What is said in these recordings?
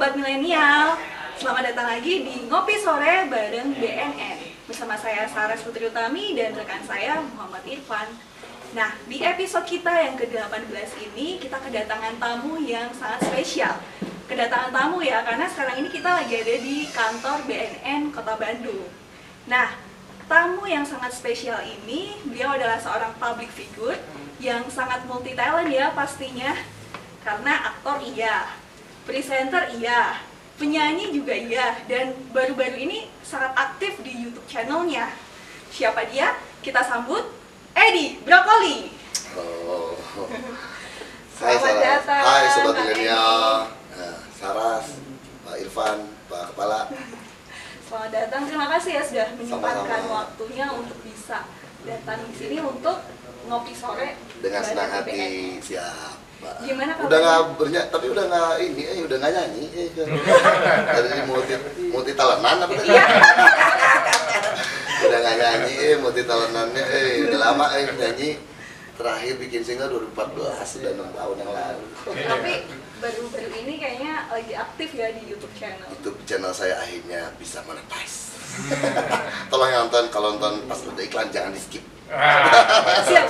Sobat Milenial, selamat datang lagi di Ngopi Sore bareng BNN. Bersama saya Saras Putri Utami dan rekan saya Muhammad Irfan. Nah, di episode kita yang ke-18 ini kita kedatangan tamu yang sangat spesial. Kedatangan tamu ya, karena sekarang ini kita lagi ada di kantor BNN Kota Bandung. Nah, tamu yang sangat spesial ini, beliau adalah seorang public figure yang sangat multi talent ya pastinya. Karena aktor iya, presenter iya, penyanyi juga iya, dan baru-baru ini sangat aktif di YouTube channelnya. Siapa dia? Kita sambut Edi Brokoli. Oh. Selamat datang. Hai Sobat Kak Milenial, Saras, Pak Irfan, Pak Kepala. Selamat datang, terima kasih ya sudah menyempatkan Sama-sama. waktunya untuk bisa datang di sini untuk ngopi sore Dengan bareng senang BNN. hati, siap. Pak. Gimana Udah kabarnya? nggak bernyanyi, tapi udah nggak ini, udah nggak nyanyi. Dari multi talentan apa tadi? Iya. Udah nggak nyanyi, multi talentannya, udah lama nyanyi. Terakhir bikin single 2014, sudah 6 tahun yang lalu. Tapi baru-baru ini kayaknya lagi aktif ya di YouTube channel. YouTube channel saya akhirnya bisa monetize. Tolong yang nonton, kalau nonton pas udah iklan jangan di skip. Siap.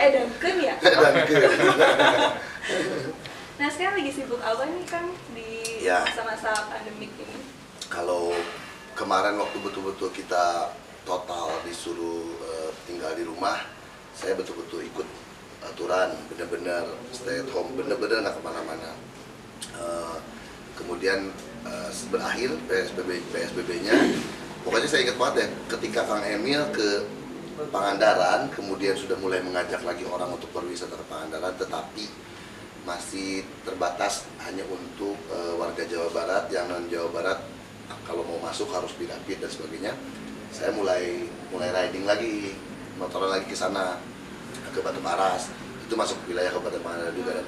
Dangkeun ya? Dan ke Nah, sekarang lagi sibuk apa nih Kang di Ya. masa-masa pandemik ini? kalau kemarin waktu betul-betul kita total disuruh tinggal di rumah, saya betul-betul ikut aturan, benar-benar stay at home, benar-benar nggak kemana-mana. Kemudian berakhir PSBB-nya, pokoknya saya ingat banget ya, ketika Kang Emil ke Pangandaran, kemudian sudah mulai mengajak lagi orang untuk berwisata ke Pangandaran, tetapi masih terbatas hanya untuk warga Jawa Barat, yang non Jawa Barat kalau mau masuk harus dirapid dan sebagainya. Saya mulai riding lagi, motoran lagi ke sana, ke Batu Paras, itu masuk wilayah Kabupaten Pangandaran juga. Dan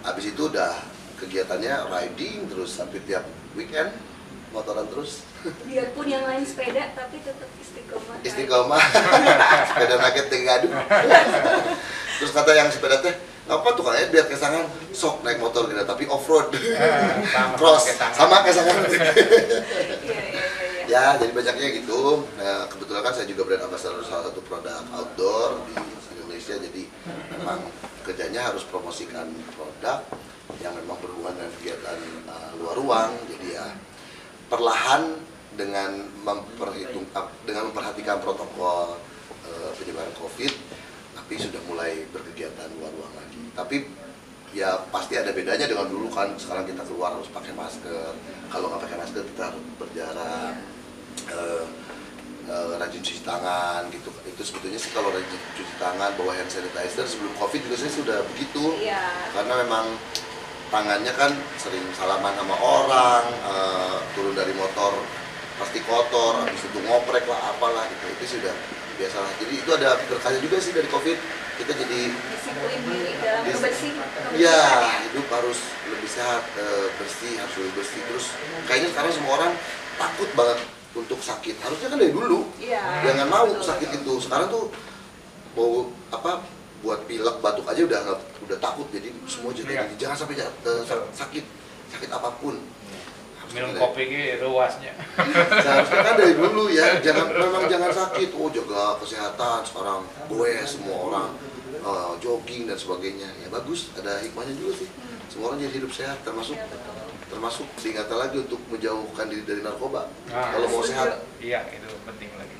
habis itu udah kegiatannya riding terus sampai tiap weekend motoran terus. Biarpun yang lain sepeda, tapi tetap istiqomah. Istiqomah. Sepeda naked gaduh. Terus kata yang sepeda teh, apa tuh kayaknya biar kesangan sok naik motor gitu, tapi off road. Cross sama kesangan. Iya. Ya, jadi banyaknya gitu. Nah, kebetulan kan saya juga brand ambassador salah satu produk outdoor di Indonesia, jadi memang kerjanya harus promosikan produk yang memang berhubungan dengan kegiatan luar ruang. Jadi ya perlahan dengan memperhatikan protokol penyebaran COVID, tapi sudah mulai berkegiatan luar ruang lagi. Tapi ya pasti ada bedanya dengan dulu kan. Sekarang kita keluar harus pakai masker. Kalau nggak pakai masker kita harus berjarak. Rajin cuci tangan gitu. Itu sebetulnya sih kalau rajin cuci tangan, bawa hand sanitizer. Sebelum COVID juga saya sudah begitu. Iya. Karena memang tangannya kan sering salaman sama orang, turun dari motor pasti kotor, habis itu ngoprek lah apalah gitu. Itu sudah biasalah. Jadi itu ada berkahnya juga sih dari COVID. Kita jadi Disiplin diri dalam kebersihan. ya hidup harus lebih sehat, bersih, harus lebih bersih. Terus kayaknya sekarang semua orang takut banget untuk sakit. Harusnya kan dari dulu Iya. jangan mau Betul. sakit itu. Sekarang tuh mau apa, buat pilek batuk aja udah takut. Jadi semua jadi jangan sampai sakit apapun. Minum kopi ki ruasnya. Seharusnya kan dari dulu ya, memang jangan sakit. Oh, jaga kesehatan. Sekarang gue semua orang jogging dan sebagainya. Ya bagus, ada hikmahnya juga sih. Semua orang jadi hidup sehat, termasuk diingatkan lagi untuk menjauhkan diri dari narkoba. Kalau mau sehat. Iya, itu penting lagi.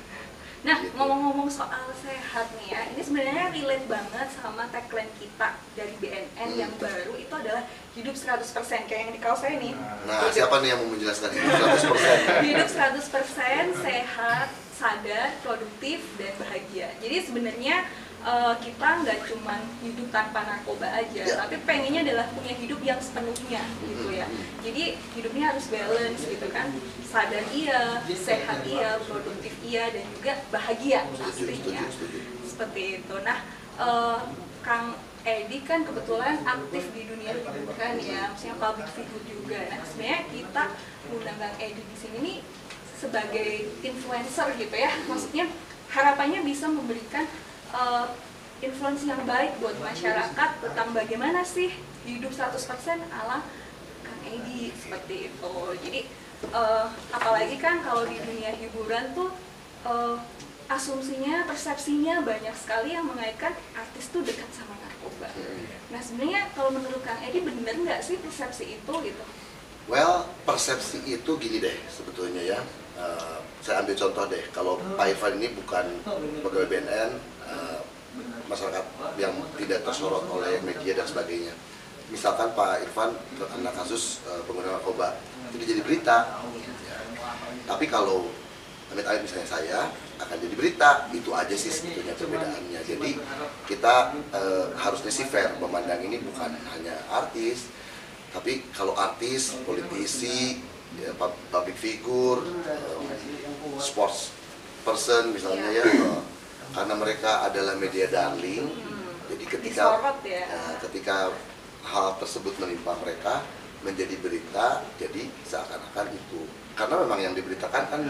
Nah, ngomong-ngomong soal sehat nih ya, ini sebenarnya relate banget sama tagline kita dari BNN yang baru, itu adalah hidup 100%, kayak yang di kaos saya nih. Nah, siapa nih yang mau menjelaskan ini 100%? Hidup 100% sehat, sadar, produktif, dan bahagia. Jadi sebenarnya kita nggak cuma hidup tanpa narkoba aja, Ya. tapi pengennya adalah punya hidup yang sepenuhnya gitu ya. Jadi hidupnya harus balance gitu kan, sadar iya, sehat iya, produktif iya, dan juga bahagia pastinya. Setuju. Seperti itu. Nah, Kang Edi kan kebetulan aktif di dunia hiburan ya, maksudnya public figure juga. Nah, sebenarnya kita mengundang Kang Edi di sini nih sebagai influencer gitu ya, maksudnya harapannya bisa memberikan influence yang baik buat masyarakat tentang bagaimana sih hidup 100% ala Kang Edi seperti itu. Jadi apalagi kan kalau di dunia hiburan tuh asumsinya, persepsinya banyak sekali yang mengaitkan artis tuh dekat sama narkoba. Nah sebenarnya kalau menurut Kang Edi bener nggak sih persepsi itu gitu? Well, persepsi itu gini deh sebetulnya ya. Saya ambil contoh deh, kalau Pak Irfan ini bukan pegawai BNN, masyarakat yang tidak tersorot oleh media dan sebagainya. Misalkan Pak Irfan terkena kasus penggunaan narkoba, itu jadi berita. Ya. Tapi kalau amit-amit misalnya saya akan jadi berita, itu aja sih sebetulnya perbedaannya. Jadi kita harusnya sih fair memandang ini bukan hanya artis, tapi kalau artis, politisi, ya, public figure, sports person misalnya ya, karena mereka adalah media darling, jadi ketika Disorot ya. ketika hal tersebut menimpa mereka menjadi berita, jadi seakan-akan itu karena memang yang diberitakan kan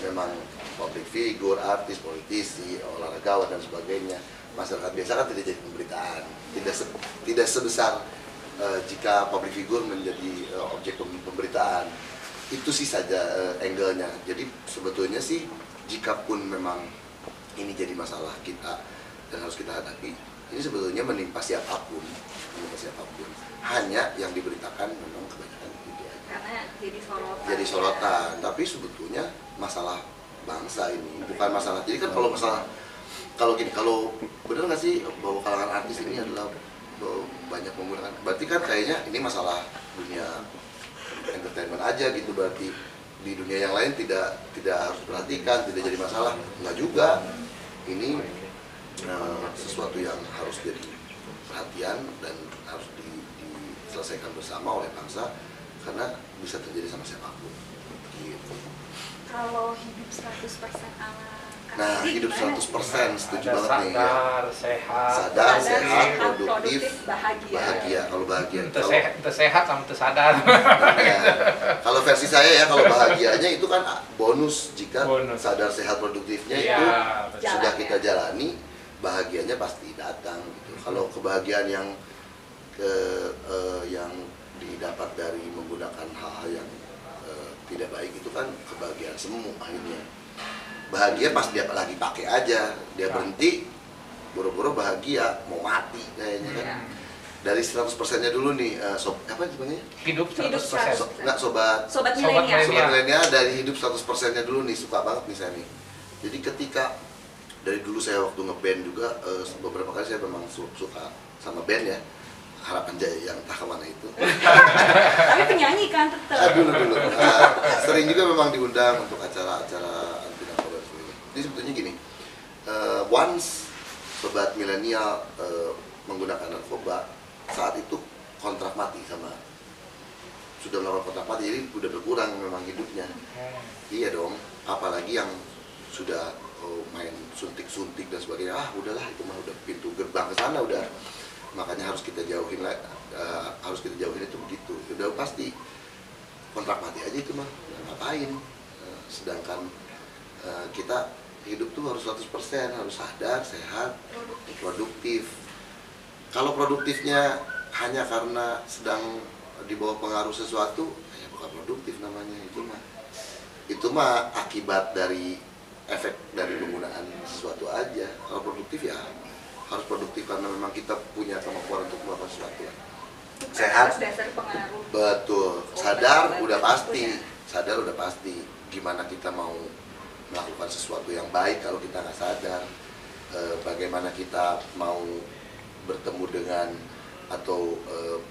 memang public figure, artis, politisi, olahragawan dan sebagainya. Masyarakat biasa kan tidak jadi pemberitaan, tidak sebesar jika public figure menjadi objek pemberitaan. Itu sih saja angle-nya. Jadi sebetulnya sih jikapun memang ini jadi masalah kita dan harus kita hadapi, ini sebetulnya menimpa siapapun. Hanya yang diberitakan memang kebanyakan itu aja. Karena jadi sorotan. Jadi sorotan, tapi sebetulnya masalah bangsa ini bukan masalah. Jadi kan kalau masalah kalau benar nggak sih bahwa kalangan artis ini adalah banyak menggunakan, berarti kan kayaknya ini masalah dunia entertainment aja gitu, berarti di dunia yang lain tidak harus perhatikan, tidak jadi masalah. Nggak juga, ini sesuatu yang harus jadi perhatian dan harus diselesaikan bersama oleh bangsa karena bisa terjadi sama siapapun gitu. Kalau hidup 100% ala Kang Nah, Edi hidup gimana? 100% setuju Ada banget nih ya. sadar, sehat, Sadar, produktif, bahagia. bahagia. Kalau bahagia, Ente sehat sama ente sadar. ya, kalau versi saya ya, kalau bahagianya itu kan bonus jika Bonus. sadar sehat produktifnya Iya, itu betul. sudah Jalan, kita ya. jalani, bahagianya pasti datang gitu. Kalau kebahagiaan yang yang didapat dari menggunakan hal-hal yang tidak baik itu kan kebahagiaan semu akhirnya. Bahagia pas dia lagi pakai aja, dia berhenti buru-buru bahagia mau mati kayaknya kan. Iya. Dari 100%-nya dulu nih, apa sebenarnya? Hidup Hidup 100%. Nggak sobat Sobat Sobat milenial. milenial. Sobat milenial dari hidup 100%-nya dulu nih, suka banget nih saya nih. Jadi ketika dari dulu saya waktu ngeband juga, beberapa kali saya memang suka sama band ya, Harapan Jaya yang entah kemana itu. Tapi penyanyi kan tetap. Dulu sering juga memang diundang untuk acara-acara anti narkoba. Jadi sebetulnya gini, once sobat milenial menggunakan narkoba, saat itu kontrak mati sudah melakukan kontrak mati, jadi udah berkurang memang hidupnya. Iya dong, apalagi yang sudah main suntik-suntik dan sebagainya, udahlah itu mah udah pintu gerbang ke sana udah. Makanya harus kita jauhin itu begitu. Udah pasti kontrak mati aja itu mah, ngapain? Sedangkan kita hidup tuh harus 100%, harus sadar, sehat, produktif. Kalau produktifnya hanya karena sedang di bawah pengaruh sesuatu, ya bukan produktif namanya, itu mah akibat dari efek dari penggunaan sesuatu aja. Kalau produktif ya harus produktif karena memang kita punya kemampuan untuk melakukan sesuatu. Sehat, Atas dasar pengaruh. betul. Sadar udah pasti. Gimana kita mau melakukan sesuatu yang baik kalau kita nggak sadar? Bagaimana kita mau bertemu dengan atau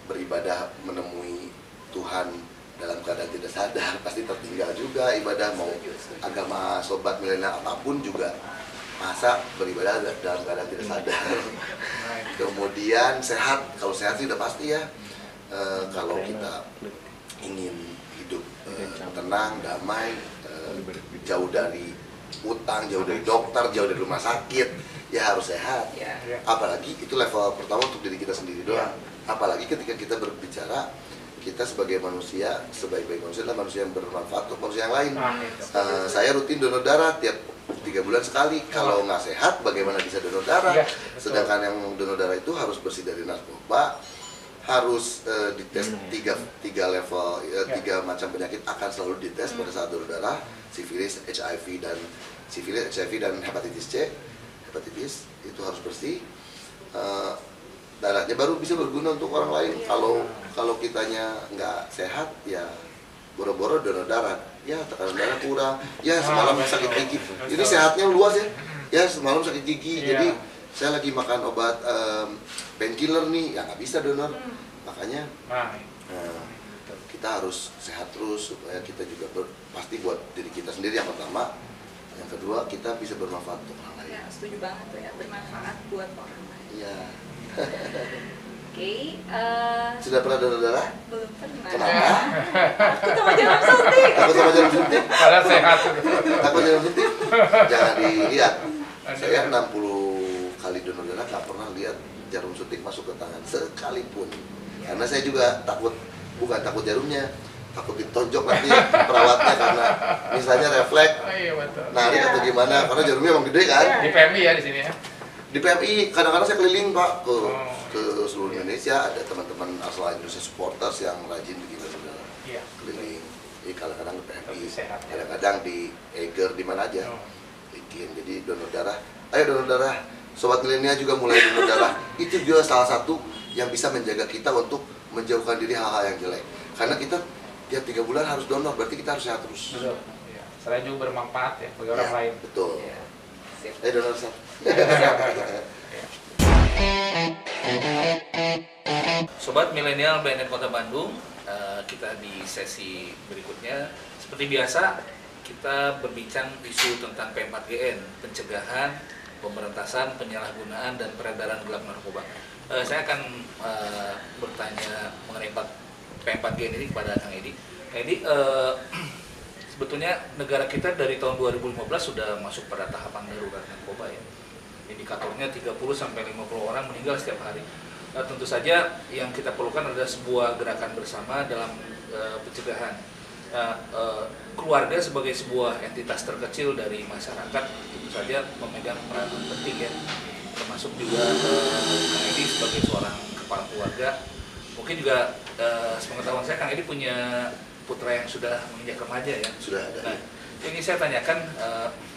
beribadah menemui Tuhan dalam keadaan tidak sadar, pasti tertinggal juga ibadah. Mau agama sobat milenial apapun juga, masa beribadah dalam keadaan tidak sadar. Kemudian sehat, kalau sehat sih udah pasti ya. Kalau kita ingin hidup tenang, damai, jauh dari utang, jauh dari dokter, jauh dari rumah sakit, ya harus sehat. Ya. Apalagi itu level pertama untuk diri kita sendiri doang. Apalagi ketika kita berbicara, kita sebagai manusia, sebaik-baik manusia adalah manusia yang bermanfaat untuk manusia yang lain. Saya rutin donor darah tiap 3 bulan sekali. Kalau nggak sehat, bagaimana bisa donor darah? Iya, betul. Sedangkan yang donor darah itu harus bersih dari narkoba, harus dites tiga level, tiga macam penyakit akan selalu dites pada saat donor darah, sifilis, HIV dan hepatitis C. Hepatitis itu harus bersih. Darahnya baru bisa berguna untuk orang lain. Kalau kitanya nggak sehat, ya boro-boro donor darah, ya tekanan darah kurang, ya semalam sakit gigi. Ini sehatnya luas ya. Ya semalam sakit gigi, jadi saya lagi makan obat painkiller nih, ya nggak bisa donor. Makanya kita harus sehat terus supaya kita juga pasti buat diri kita sendiri yang pertama. Yang kedua, kita bisa bermanfaat untuk orang lain. Ya, setuju banget tuh ya, bermanfaat buat orang lain. Iya. Oke, Sudah pernah donor darah? belum pernah. Kenapa? Aku sama jarum suntik. Takut sama jarum suntik? Padahal sehat. Takut jarum suntik? Jangan dilihat. Saya 60 kali donor darah nggak pernah lihat jarum suntik masuk ke tangan sekalipun. Karena saya juga bukan takut jarumnya, takut ditonjok nanti perawatnya karena misalnya refleks, Iya betul. narik atau gimana, karena jarumnya emang gede kan. Di PMI ya di sini ya. Di PMI kadang-kadang saya keliling Pak ke seluruh Indonesia, ada teman-teman asal Indonesia supporters yang rajin bikin donor darah. Iya. Keliling, kadang-kadang di PMI, Lebih sehat, ya. kadang-kadang di Eger, di mana aja. Oh. Bikin. Jadi donor darah, ayo donor darah. Sobat milenial juga mulai donor darah. Itu juga salah satu yang bisa menjaga kita untuk menjauhkan diri hal-hal yang jelek. Karena kita tiap 3 bulan harus donor, berarti kita harus sehat terus. Betul. Iya. Selain juga bermanfaat ya bagi orang Ya, lain. betul. Iya. Sip. Ayo donor sah. Sobat milenial BNN Kota Bandung, kita di sesi berikutnya seperti biasa kita berbincang isu tentang P4GN, pencegahan, pemberantasan, penyalahgunaan dan peredaran gelap narkoba. Saya akan bertanya mengenai P4GN ini kepada Kang Edi. Kang Edi, sebetulnya negara kita dari tahun 2015 sudah masuk pada tahapan darurat narkoba ya. Indikatornya 30-50 orang meninggal setiap hari. Tentu saja yang kita perlukan adalah sebuah gerakan bersama dalam pencegahan. Keluarga sebagai sebuah entitas terkecil dari masyarakat tentu saja memegang peranan penting ya, termasuk juga Kang Edi sebagai seorang kepala keluarga. Mungkin juga sepengetahuan saya Kang Edi punya putra yang sudah menginjak remaja ya. Sudah ada. Nah, ini saya tanyakan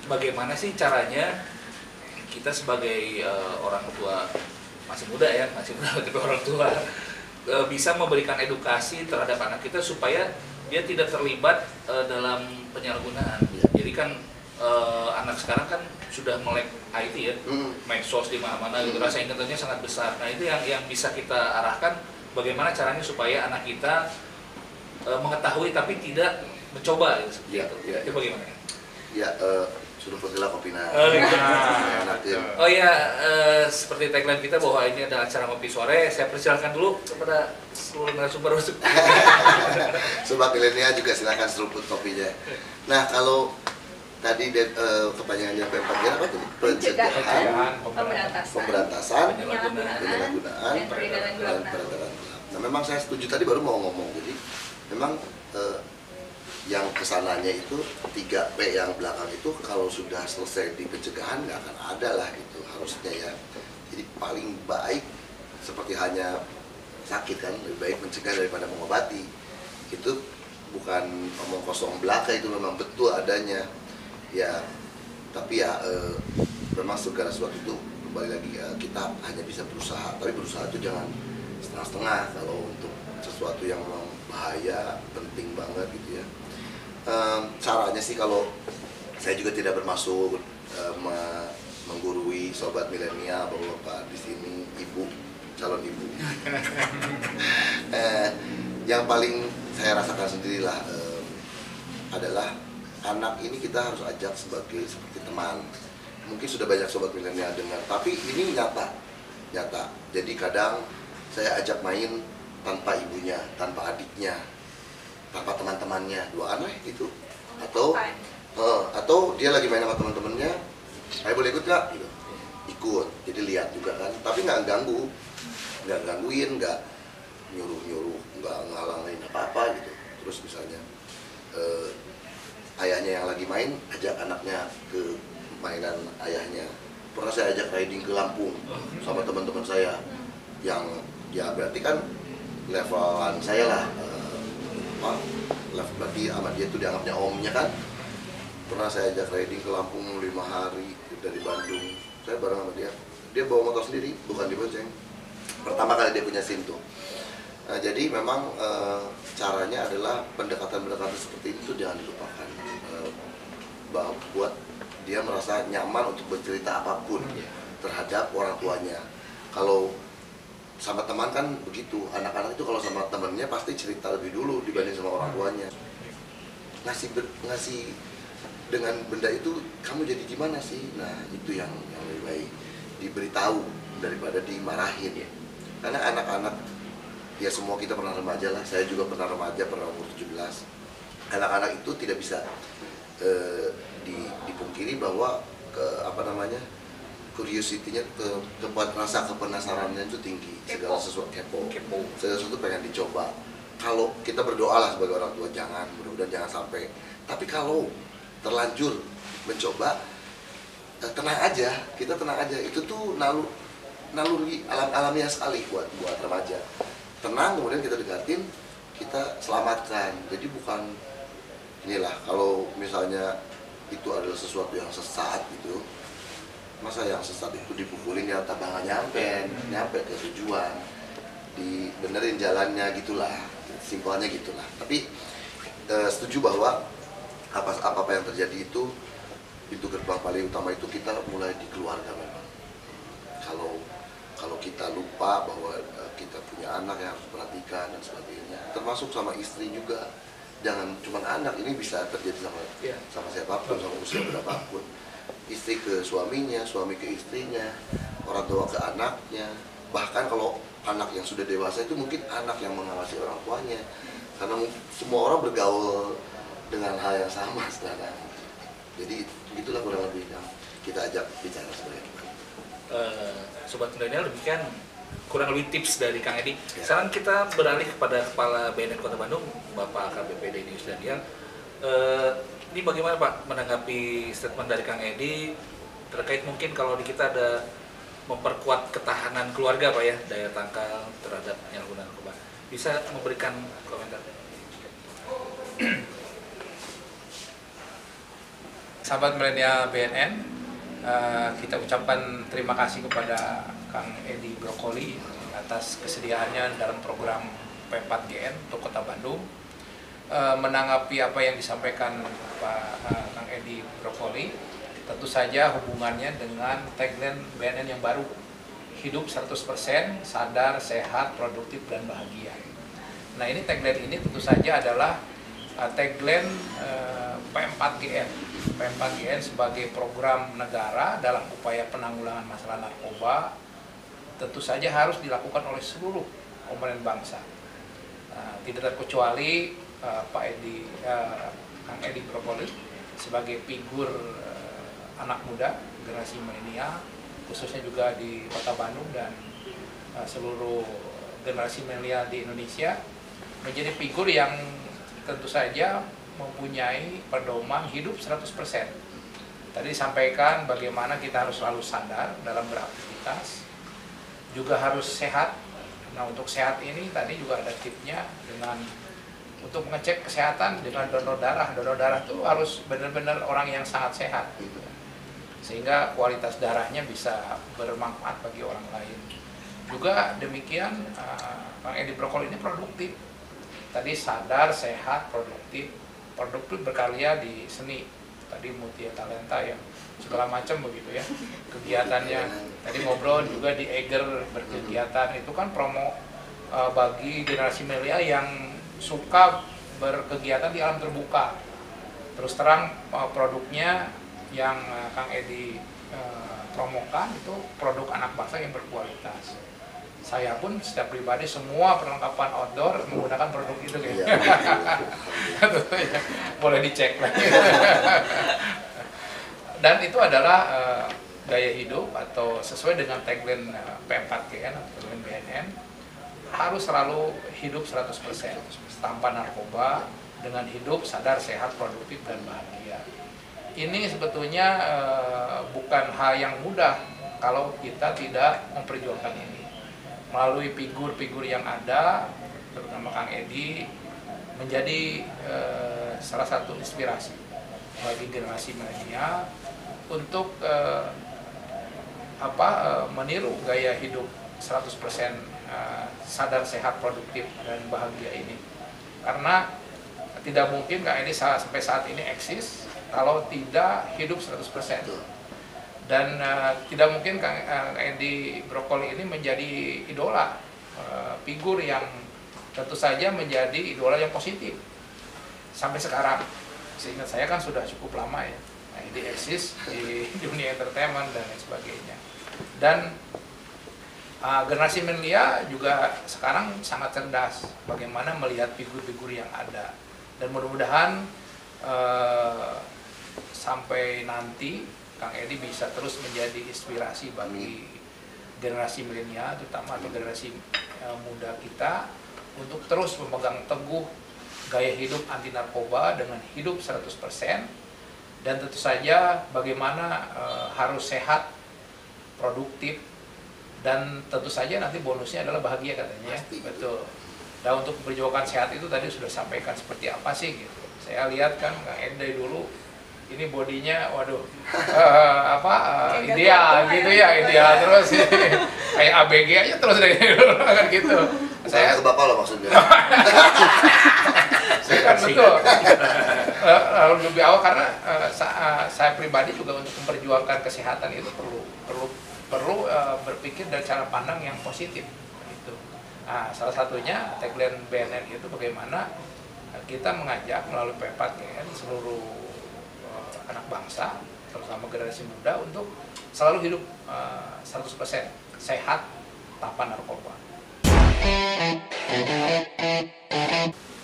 bagaimana sih caranya kita sebagai orang tua masih muda tapi orang tua bisa memberikan edukasi terhadap anak kita supaya dia tidak terlibat dalam penyalahgunaan. Jadi kan anak sekarang kan sudah melek IT ya, medsos di mana-mana gitu, rasa internetnya sangat besar. Nah itu yang bisa kita arahkan bagaimana caranya supaya anak kita mengetahui tapi tidak mencoba gitu, seperti itu. Itu bagaimana? Ya, sudah pergilah kopi nah. Oh iya, seperti tagline kita bahwa ini adalah acara ngopi sore. Saya persilakan dulu kepada seluruh narasumber. Sobat milenial juga silakan seruput kopinya. Nah, kalau tadi kepanjangannya P4GN apa tadi? Pencegahan, Pemberantasan, penyalahgunaan, penyalahgunaan, dan peredaran gelap dan peredaran gelap. Nah, memang saya setuju tadi baru mau ngomong. Jadi, memang yang kesananya itu 3P yang belakang itu kalau sudah selesai di pencegahan nggak akan ada lah gitu harusnya ya. Jadi paling baik seperti hanya sakit kan, lebih baik mencegah daripada mengobati. Itu bukan omong kosong belaka, itu memang betul adanya ya. Tapi ya memang segala sesuatu itu kembali lagi ya, kita hanya bisa berusaha, tapi berusaha itu jangan setengah-setengah. Kalau untuk sesuatu yang memang bahaya penting banget gitu ya. Caranya sih, kalau saya juga tidak bermaksud menggurui sobat milenial bahwa Pak di sini ibu, calon ibu. Yang paling saya rasakan sendirilah adalah anak ini kita harus ajak seperti teman. Mungkin sudah banyak sobat milenial dengar, tapi ini nyata. Jadi kadang saya ajak main tanpa ibunya, tanpa adiknya, tanpa teman-temannya, 2 anak itu, atau dia lagi main sama teman-temannya, saya boleh ikut nggak? Gitu. Ikut, jadi lihat juga kan, tapi nggak gangguin, nggak nyuruh, nggak ngalangin apa-apa gitu. Terus misalnya ayahnya yang lagi main, ajak anaknya ke mainan ayahnya. Pernah saya ajak riding ke Lampung sama teman-teman saya, yang ya berarti kan levelan saya lah, level berarti sama dia tuh dianggapnya omnya kan. Pernah saya ajak riding ke Lampung 5 hari dari Bandung, saya bareng sama dia. Dia bawa motor sendiri, bukan dibonceng. Pertama kali dia punya SIM tuh. Nah, jadi memang caranya adalah pendekatan-pendekatan seperti itu jangan dilupakan. Buat dia merasa nyaman untuk bercerita apapun terhadap orang tuanya. Kalau sama teman kan begitu, anak-anak itu kalau sama temannya pasti cerita lebih dulu dibanding sama orang tuanya. Ngasih dengan benda itu kamu jadi gimana sih? Nah itu yang lebih baik diberitahu daripada dimarahin ya. Karena anak-anak ya semua kita pernah remaja lah, saya juga pernah remaja, pernah umur 17. Anak-anak itu tidak bisa dipungkiri bahwa curiosity-nya, rasa kepenasarannya itu tinggi, segala sesuatu kepo, segala sesuatu pengen dicoba. Kalau kita berdoa lah sebagai orang tua, mudah-mudahan jangan sampai. Tapi kalau terlanjur mencoba, tenang aja, kita tenang aja. Itu tuh naluri alamiah sekali buat remaja. Tenang, kemudian kita dekatin, kita selamatkan. Jadi bukan inilah, kalau misalnya itu adalah sesuatu yang sesat gitu, masa yang sesat itu dipukulin ya tambah nggak nyampe ke tujuan, dibenerin jalannya gitulah, simpelnya gitulah. Tapi setuju bahwa apa yang terjadi itu, pintu gerbang paling utama itu kita mulai di keluarga memang. Kalau kita lupa bahwa kita punya anak yang harus perhatikan dan sebagainya, termasuk sama istri juga. Jangan cuma anak, ini bisa terjadi sama siapapun, sama usia berapapun. Istri ke suaminya, suami ke istrinya, orang tua ke anaknya. Bahkan kalau anak yang sudah dewasa itu mungkin anak yang mengawasi orang tuanya. Karena semua orang bergaul dengan hal yang sama sekarang. Jadi itulah kurang lebih yang kita ajak bicara sebagai teman. Sobat milenial, demikian kurang lebih tips dari Kang Edi. Sekarang kita beralih kepada Kepala BNN Kota Bandung, Bapak AKBP Denny Yusdaniel. Ini bagaimana Pak menanggapi statement dari Kang Edi terkait mungkin kalau di kita ada memperkuat ketahanan keluarga Pak ya, daya tangkal terhadap penyalahgunaan narkoba. Bisa memberikan komentar? Sahabat milenial BNN, kita ucapkan terima kasih kepada Kang Edi Brokoli atas kesediaannya dalam program P4GN untuk Kota Bandung. Menanggapi apa yang disampaikan Kang Edi Brokoli, tentu saja hubungannya dengan tagline BNN yang baru, hidup 100%, sadar, sehat, produktif, dan bahagia. Nah, ini tagline ini tentu saja adalah tagline P4GN. P4GN sebagai program negara dalam upaya penanggulangan masalah narkoba tentu saja harus dilakukan oleh seluruh komponen bangsa. Tidak terkecuali Kang Edi Brokoli sebagai figur anak muda generasi milenial, khususnya juga di Kota Bandung dan seluruh generasi milenial di Indonesia, menjadi figur yang tentu saja mempunyai pedoman hidup 100%. Tadi disampaikan bagaimana kita harus selalu sadar dalam beraktivitas, juga harus sehat. Nah, untuk sehat ini tadi juga ada tipsnya dengan untuk mengecek kesehatan dengan donor darah. Donor darah itu harus benar-benar orang yang sangat sehat gitu. Sehingga kualitas darahnya bisa bermanfaat bagi orang lain. Juga demikian Kang Edi Brokoli ini produktif. Tadi sadar, sehat, produktif berkarya di seni. Tadi multi talenta yang segala macam begitu ya kegiatannya. Tadi ngobrol juga di Eger berkegiatan, itu kan promo bagi generasi milenial yang suka berkegiatan di alam terbuka. Terus terang produknya yang Kang Edi promokan itu produk anak bangsa yang berkualitas. Saya pun setiap pribadi semua perlengkapan outdoor menggunakan produk itu kayaknya. Boleh dicek lagi. Dan itu adalah gaya hidup atau sesuai dengan tagline P4GN atau tagline BNN, harus selalu hidup 100% tanpa narkoba, dengan hidup sadar, sehat, produktif, dan bahagia. Ini sebetulnya bukan hal yang mudah kalau kita tidak memperjuangkan ini. Melalui figur-figur yang ada, terutama Kang Edi, menjadi salah satu inspirasi bagi generasi milenial untuk meniru gaya hidup 100% sadar, sehat, produktif, dan bahagia ini. Karena tidak mungkin Kang Edi sampai saat ini eksis kalau tidak hidup 100%. Dan tidak mungkin Kang Edi Brokoli ini menjadi idola, figur yang tentu saja menjadi idola yang positif sampai sekarang. Seingat saya kan sudah cukup lama ya, Kang Edi eksis di dunia entertainment dan lain sebagainya. Dan generasi milenial juga sekarang sangat cerdas bagaimana melihat figur-figur yang ada. Dan mudah-mudahan sampai nanti Kang Edi bisa terus menjadi inspirasi bagi generasi milenial, terutama atau generasi muda kita, untuk terus memegang teguh gaya hidup anti narkoba dengan hidup 100%, dan tentu saja bagaimana harus sehat, produktif, dan tentu saja nanti bonusnya adalah bahagia katanya. Pasti. Betul. Dan untuk memperjuangkan sehat itu tadi sudah sampaikan seperti apa sih gitu. Saya lihat kan Kang Edi dulu ini bodinya, waduh, ideal gitu ya, ideal terus kayak ABG aja terus dari dulu kan gitu. Saya ke bapak loh maksudnya. Saya kan betul. Lebih awal karena saya pribadi juga untuk memperjuangkan kesehatan itu perlu berpikir dari cara pandang yang positif. Gitu. Nah, salah satunya tagline BNN itu bagaimana kita mengajak melalui P4GN seluruh anak bangsa, terutama generasi muda, untuk selalu hidup 100% sehat tanpa narkoba.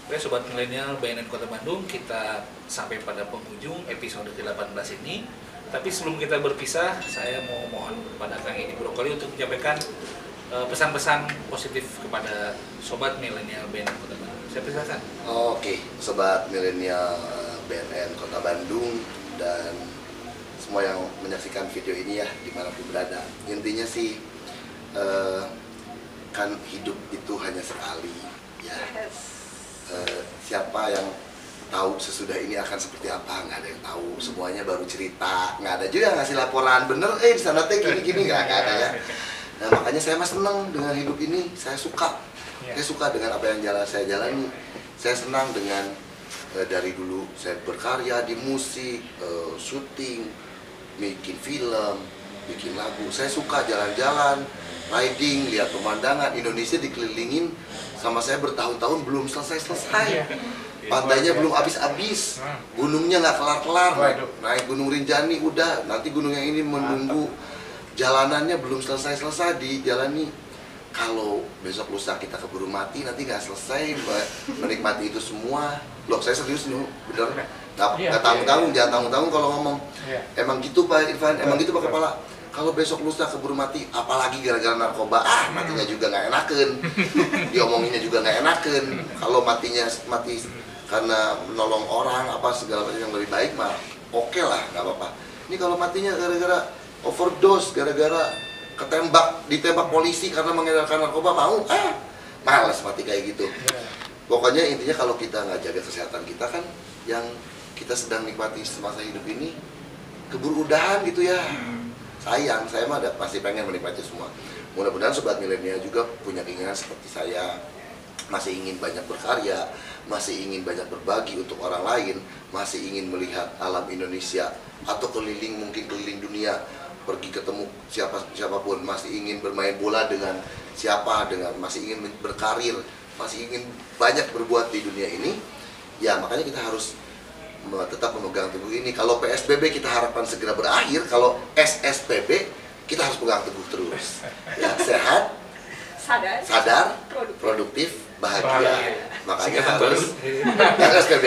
Oke, Sobat Milenial BNN Kota Bandung, kita sampai pada penghujung episode ke-18 ini. Tapi sebelum kita berpisah, saya mau mohon kepada Kang Edi Brokoli untuk menyampaikan pesan-pesan positif kepada Sobat Milenial BNN Kota Bandung. Saya persilakan. Oke, Sobat Milenial BNN Kota Bandung dan semua yang menyaksikan video ini ya, dimanapun berada. Intinya sih, kan hidup itu hanya sekali ya. Siapa yang tahu sesudah ini akan seperti apa? Nggak ada yang tahu, semuanya baru cerita. Nggak ada juga ngasih laporan bener, di sana teh gini-gini, nggak ada ya. Nah, makanya saya mas senang dengan hidup ini, saya suka. Saya suka dengan apa yang saya jalani. Saya senang dengan dari dulu saya berkarya di musik, syuting, bikin film, bikin lagu. Saya suka jalan-jalan, riding, lihat pemandangan. Indonesia dikelilingin sama saya bertahun-tahun belum selesai-selesai. Pantainya belum habis-habis, gunungnya nggak kelar-kelar. Naik Gunung Rinjani udah, nanti gunung yang ini menunggu. Jalanannya belum selesai-selesai dijalani. Kalau besok lusa kita keburu mati, nanti nggak selesai menikmati itu semua. Loh, saya serius nih, bener. Nggak tanggung-tanggung, jangan tanggung-tanggung kalau ngomong. Emang gitu Pak Irfan, emang gitu Pak Kepala. Kalau besok lusa keburu mati, apalagi gara-gara narkoba, matinya juga nggak enaken. Diomonginnya juga nggak enaken. Kalau mati karena menolong orang, apa segala macam yang lebih baik mah, oke lah, nggak apa-apa. Ini kalau matinya gara-gara overdose, gara-gara ditembak polisi karena mengedarkan narkoba, malas mati kayak gitu. Pokoknya intinya kalau kita nggak jaga kesehatan kita kan, yang kita sedang nikmati semasa hidup ini keburu udahan gitu ya. Sayang, saya mah pasti pengen menikmati semua. Mudah-mudahan Sobat Milenial juga punya keinginan seperti saya, masih ingin banyak berkarya, masih ingin banyak berbagi untuk orang lain, masih ingin melihat alam Indonesia atau mungkin keliling dunia, pergi ketemu siapapun, masih ingin bermain bola dengan masih ingin berkarir, masih ingin banyak berbuat di dunia ini. Ya makanya kita harus tetap memegang teguh ini. Kalau PSBB kita harapkan segera berakhir, kalau SSBB kita harus pegang teguh terus. Ya, sehat, sadar, produktif, bahagia. Makanya harus SSBB.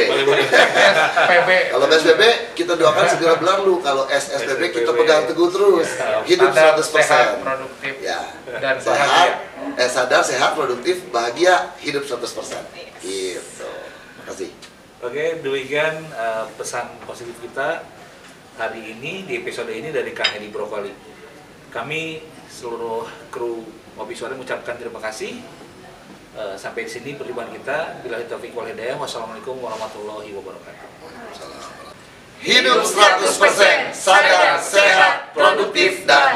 Kalau PSBB kita doakan segera berlalu. Kalau SSBB kita pegang teguh terus. Hidup 100%. Sehat, produktif, ya. Dan Sehat, bahagia. sadar, sehat, produktif, bahagia, hidup 100%. Gitu. Makasih. Oke, demikian pesan positif kita hari ini di episode ini dari Kang Edi Brokoli. Kami seluruh kru Ngopi Sore mengucapkan terima kasih. Sampai di sini perjumpaan kita. Billahi taufiq wal hidayah. Wassalamualaikum warahmatullahi wabarakatuh. Hidup 100%, sadar, sehat, produktif, dan